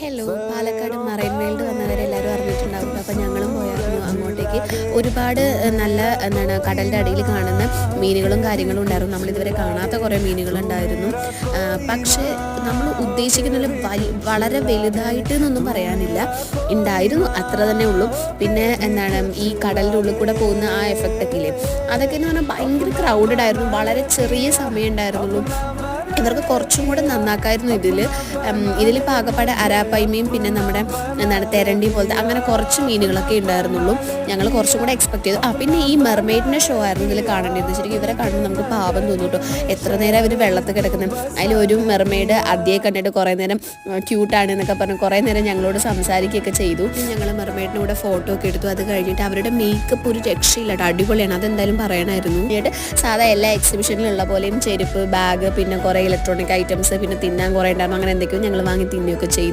Hello, Palakkad marine world വന്നവരെല്ലാവരും അറിഞ്ഞിട്ടുണ്ടാവും. അപ്പോൾ ഞങ്ങളും പോയായിരുന്നു അങ്ങോട്ടേക്ക്. ഒരുപാട് നല്ല കടലിൻ്റെ അടിയിൽ കാണുന്ന മീനുകളും കാര്യങ്ങളും ഉണ്ടായിരുന്നു. നമ്മളിതുവരെ കാണാത്ത കുറേ മീനുകളുണ്ടായിരുന്നു. പക്ഷേ നമ്മൾ ഉദ്ദേശിക്കുന്ന വളരെ വലുതായിട്ട് എന്നൊന്നും പറയാനില്ല, ഉണ്ടായിരുന്നു, അത്ര തന്നെ ഉള്ളൂ. പിന്നെ ഈ കടലിൻ്റെ ഉള്ളിൽ കൂടെ പോകുന്ന ആ എഫക്റ്റൊക്കെ ഇല്ലേ, അതൊക്കെ എന്ന് പറഞ്ഞാൽ ഭയങ്കര ക്രൗഡഡ് ആയിരുന്നു. വളരെ ചെറിയ സമയം ഉണ്ടായിരുന്നുള്ളൂ. ഇവർക്ക് കുറച്ചും കൂടെ നന്നാക്കായിരുന്നു. ഇതിലിപ്പോൾ ആകപ്പാടെ അരാപ്പൈമയും പിന്നെ നമ്മുടെ തെരണ്ടി പോലത്തെ അങ്ങനെ കുറച്ച് മീനുകളൊക്കെ ഉണ്ടായിരുന്നുള്ളൂ. ഞങ്ങൾ കുറച്ചും കൂടെ എക്സ്പെക്ട് ചെയ്തു. പിന്നെ ഈ മെർമെയ്ഡിൻ്റെ ഷോ ആയിരുന്നു ഇതിൽ കാണേണ്ടത്. ശരിക്കും ഇവരെ കാണുമ്പോൾ നമുക്ക് പാവം തോന്നും കേട്ടോ. എത്ര നേരം അവർ വെള്ളത്തിൽ കിടക്കുന്നത്. അതിലൊരു മെർമെയ്ഡ് ആദ്യമേ കണ്ടിട്ട് കുറേ നേരം ക്യൂട്ടാണ് എന്നൊക്കെ പറഞ്ഞ് കുറേ നേരം ഞങ്ങളോട് സംസാരിക്കുകയൊക്കെ ചെയ്തു. ഞങ്ങൾ മെർമെയ്ഡിൻ്റെ കൂടെ ഫോട്ടോ ഒക്കെ എടുത്തു. അത് കഴിഞ്ഞിട്ട് അവരുടെ മേക്കപ്പ് ഒരു രക്ഷയില്ല, അടിപൊളിയാണ്. അതെന്തായാലും പറയണമായിരുന്നു. എന്നിട്ട് സാധാ എല്ലാ എക്സിബിഷനിലുള്ള പോലെയും ചെരുപ്പ്, ബാഗ്, പിന്നെ കുറേ ഇലക്ട്രോണിക് ഐറ്റംസ്, പിന്നെ തിന്നാൻ കുറേ ഉണ്ടായിരുന്നു. അങ്ങനെ എന്തൊക്കെയോ ഞങ്ങൾ വാങ്ങി തിന്നുകയൊക്കെ ചെയ്തു.